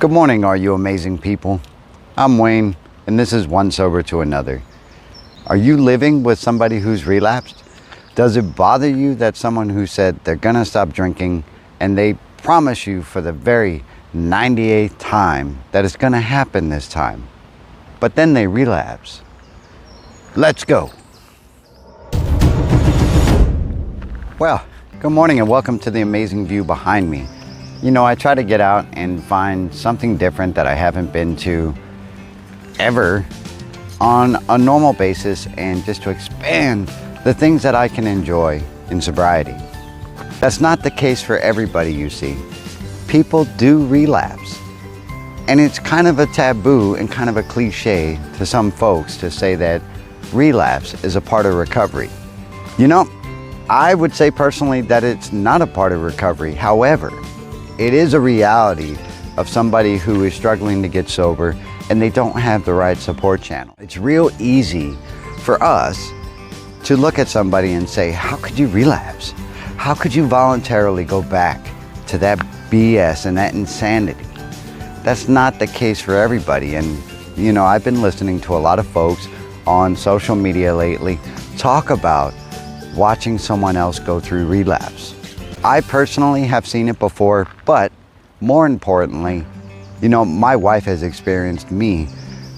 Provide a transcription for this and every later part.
Good morning, all you amazing people. I'm Wayne, and this is One Sober to Another. Are you living with somebody who's relapsed? Does it bother you that someone who said they're gonna stop drinking and they promise you for the very 98th time that it's gonna happen this time, but then they relapse? Let's go. Well, good morning and welcome to the amazing view behind me. You know, I try to get out and find something different that I haven't been to ever on a normal basis, and just to expand the things that I can enjoy in sobriety. That's not the case for everybody, you see. People do relapse, and it's kind of a taboo and kind of a cliche to some folks to say that relapse is a part of recovery. You know, I would say personally that it's not a part of recovery. However, it is a reality of somebody who is struggling to get sober and they don't have the right support channel. It's real easy for us to look at somebody and say, how could you relapse? How could you voluntarily go back to that BS and that insanity? That's not the case for everybody. And you know, I've been listening to a lot of folks on social media lately talk about watching someone else go through relapse. I personally have seen it before, but more importantly, you know, my wife has experienced me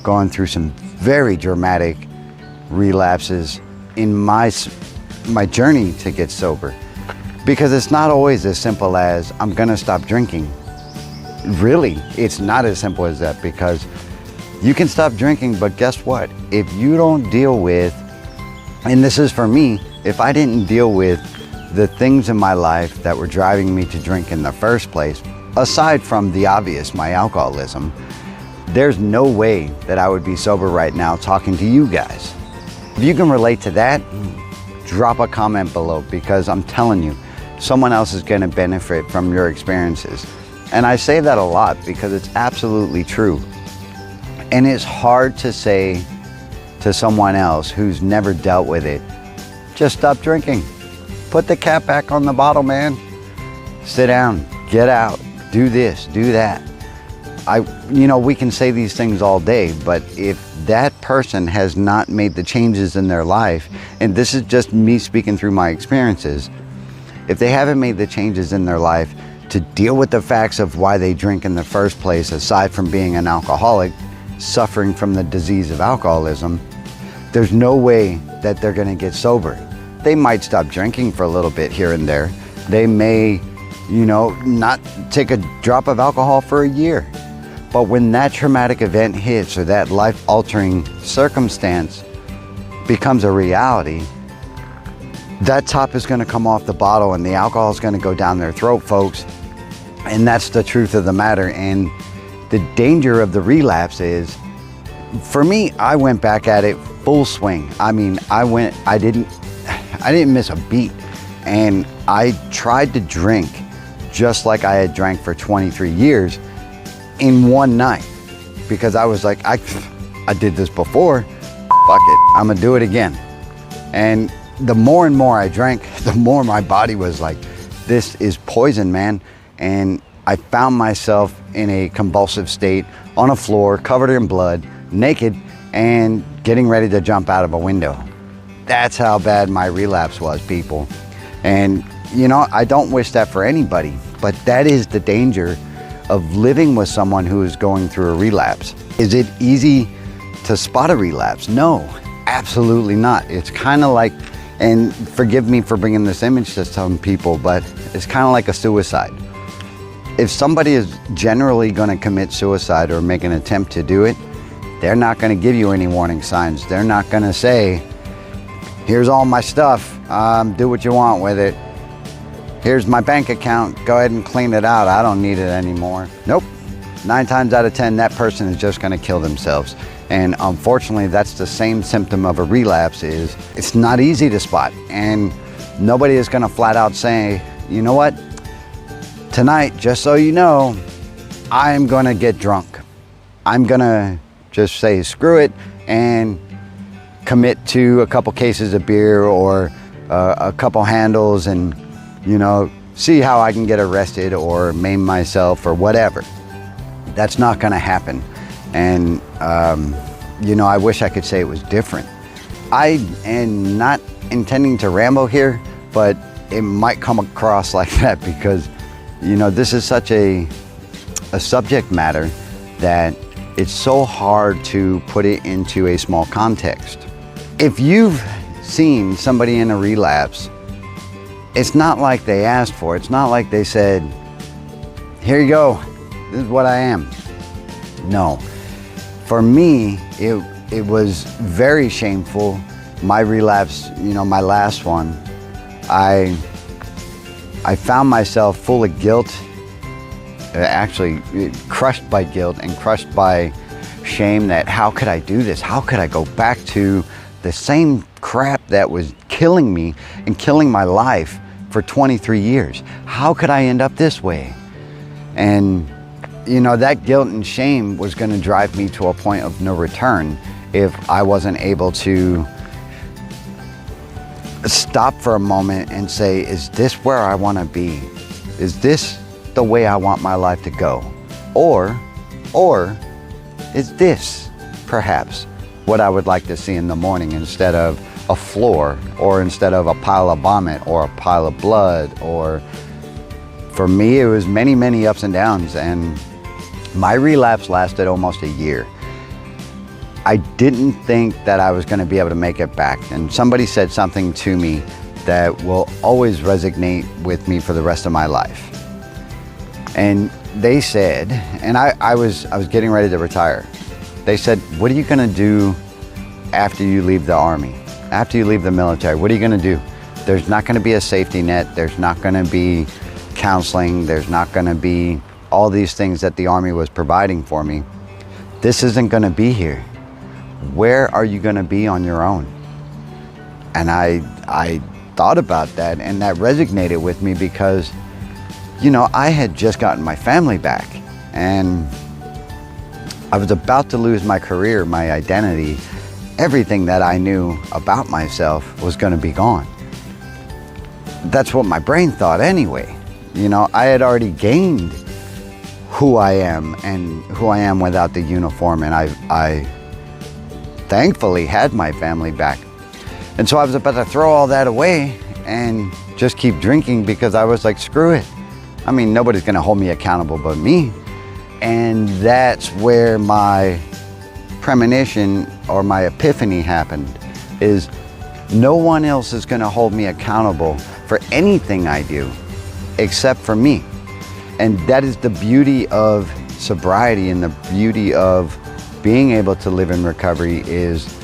going through some very dramatic relapses in my journey to get sober. Because it's not always as simple as, I'm gonna stop drinking. Really, it's not as simple as that, because you can stop drinking, but guess what? If you don't deal with, and this is for me, if I didn't deal with the things in my life that were driving me to drink in the first place, aside from the obvious, my alcoholism, there's no way that I would be sober right now talking to you guys. If you can relate to that, drop a comment below, because I'm telling you, someone else is going to benefit from your experiences. And I say that a lot because it's absolutely true. And it's hard to say to someone else who's never dealt with it, just stop drinking. Put the cap back on the bottle, man. Sit down, get out, do this, do that. You know, we can say these things all day, but if that person has not made the changes in their life, and this is just me speaking through my experiences, if they haven't made the changes in their life to deal with the facts of why they drink in the first place, aside from being an alcoholic, suffering from the disease of alcoholism, there's no way that they're gonna get sober. They might stop drinking for a little bit here and there. They may, you know, not take a drop of alcohol for a year. But when that traumatic event hits, or that life-altering circumstance becomes a reality, that top is gonna come off the bottle and the alcohol is gonna go down their throat, folks. And that's the truth of the matter. And the danger of the relapse is, for me, I went back at it full swing. I mean, I didn't miss a beat. And I tried to drink just like I had drank for 23 years in one night, because I was like, I did this before, fuck it, I'm gonna do it again. And the more and more I drank, the more my body was like, this is poison, man. And I found myself in a convulsive state on a floor, covered in blood, naked, and getting ready to jump out of a window. That's how bad my relapse was, people. And you know, I don't wish that for anybody, but that is the danger of living with someone who is going through a relapse. Is it easy to spot a relapse? No, absolutely not. It's kind of like, and forgive me for bringing this image to some people, but it's kind of like a suicide. If somebody is generally going to commit suicide or make an attempt to do it, they're not going to give you any warning signs. They're not going to say, here's all my stuff, do what you want with it. Here's my bank account, go ahead and clean it out, I don't need it anymore. Nope, 9 times out of 10, that person is just gonna kill themselves. And unfortunately, that's the same symptom of a relapse. Is it's not easy to spot. And nobody is gonna flat out say, you know what, tonight, just so you know, I'm gonna get drunk. I'm gonna just say, screw it, and commit to a couple cases of beer or a couple handles, and you know, see how I can get arrested or maim myself or whatever. That's not going to happen. And, you know, I wish I could say it was different. I am not intending to ramble here, but it might come across like that because, you know, this is such a subject matter that it's so hard to put it into a small context. If you've seen somebody in a relapse, it's not like they asked for it. It's not like they said, here you go, this is what I am. No. For me, it was very shameful. My relapse, you know, my last one, I found myself full of guilt, actually crushed by guilt and crushed by shame that how could I do this? How could I go back to the same crap that was killing me and killing my life for 23 years? How could I end up this way? And you know, that guilt and shame was going to drive me to a point of no return if I wasn't able to stop for a moment and say, is this where I want to be? Is this the way I want my life to go? Or is this perhaps what I would like to see in the morning instead of a floor, or instead of a pile of vomit or a pile of blood? Or for me, it was many, many ups and downs, and my relapse lasted almost a year. I didn't think that I was going to be able to make it back. And somebody said something to me that will always resonate with me for the rest of my life. And they said, and I was getting ready to retire. They said, what are you going to do after you leave the Army? After you leave the military, what are you going to do? There's not going to be a safety net. There's not going to be counseling. There's not going to be all these things that the Army was providing for me. This isn't going to be here. Where are you going to be on your own? And I thought about that, and that resonated with me because, you know, I had just gotten my family back, and I was about to lose my career, my identity. Everything that I knew about myself was going to be gone. That's what my brain thought anyway. You know, I had already gained who I am and who I am without the uniform, and I thankfully had my family back. And so I was about to throw all that away and just keep drinking because I was like, screw it. I mean, nobody's gonna hold me accountable but me. And that's where my premonition or my epiphany happened, is no one else is gonna hold me accountable for anything I do except for me. And that is the beauty of sobriety and the beauty of being able to live in recovery, is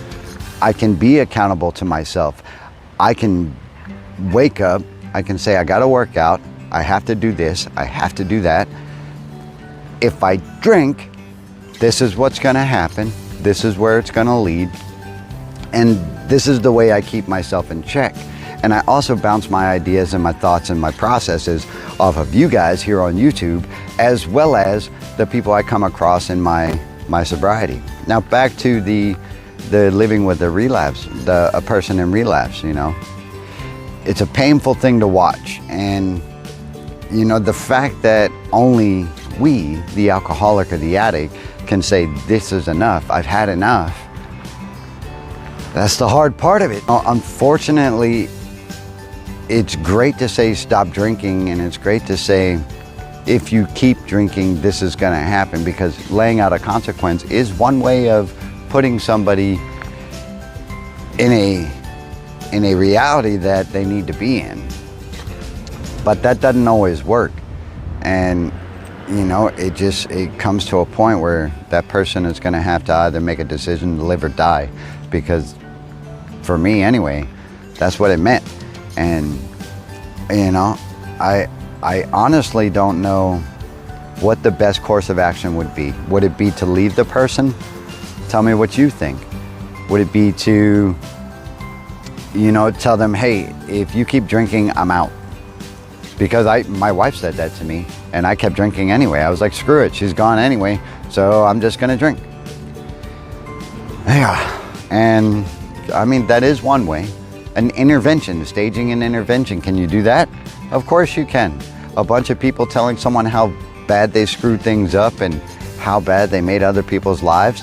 I can be accountable to myself. I can wake up, I can say, I gotta work out, I have to do this, I have to do that. If I drink, this is what's gonna happen, this is where it's gonna lead, and this is the way I keep myself in check. And I also bounce my ideas and my thoughts and my processes off of you guys here on YouTube, as well as the people I come across in my sobriety. Now back to the living with the relapse, a person in relapse, you know. It's a painful thing to watch. And, you know, the fact that only we, the alcoholic or the addict, can say, this is enough, I've had enough. That's the hard part of it. Unfortunately, it's great to say stop drinking, and it's great to say if you keep drinking, this is going to happen, because laying out a consequence is one way of putting somebody in a reality that they need to be in. But that doesn't always work. And, you know, it comes to a point where that person is going to have to either make a decision to live or die, because for me anyway, that's what it meant. And, you know, I honestly don't know what the best course of action would be. Would it be to leave the person? Tell me what you think. Would it be to, you know, tell them, hey, if you keep drinking, I'm out? Because my wife said that to me, and I kept drinking anyway. I was like, screw it, she's gone anyway, so I'm just gonna drink. Yeah, and I mean, that is one way. An intervention, staging an intervention, can you do that? Of course you can. A bunch of people telling someone how bad they screwed things up and how bad they made other people's lives,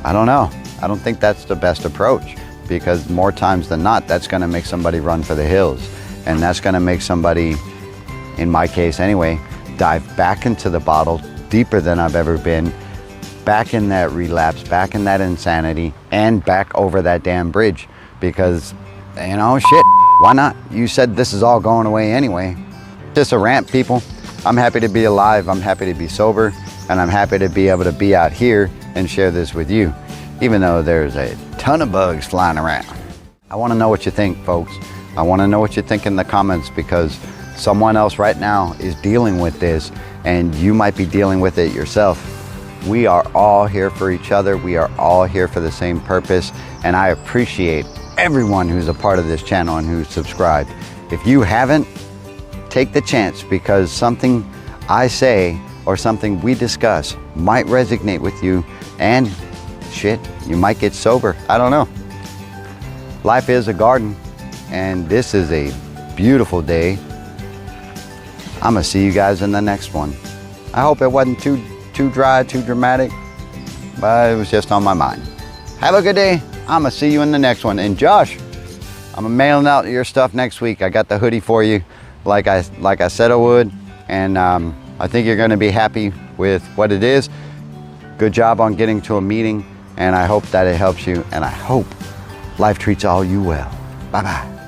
I don't know. I don't think that's the best approach, because more times than not, that's going to make somebody run for the hills. And that's going to make somebody, in my case anyway, dive back into the bottle deeper than I've ever been, back in that relapse, back in that insanity, and back over that damn bridge. Because, you know, shit, why not? You said this is all going away anyway. Just a rant, people. I'm happy to be alive, I'm happy to be sober, and I'm happy to be able to be out here and share this with you, even though there's a ton of bugs flying around. I want to know what you think, folks. I want to know what you think in the comments, because someone else right now is dealing with this, and you might be dealing with it yourself. We are all here for each other. We are all here for the same purpose, and I appreciate everyone who's a part of this channel and who's subscribed. If you haven't, take the chance, because something I say or something we discuss might resonate with you, and shit, you might get sober. I don't know. Life is a garden, and this is a beautiful day. I'm gonna see you guys in the next one. I hope it wasn't too dry, too dramatic, but it was just on my mind. Have a good day. I'm gonna see you in the next one. And Josh, I'm mailing out your stuff next week. I got the hoodie for you, like I said I would, and I think you're gonna be happy with what it is. Good job on getting to a meeting, and I hope that it helps you, and I hope life treats all you well. Bye-bye.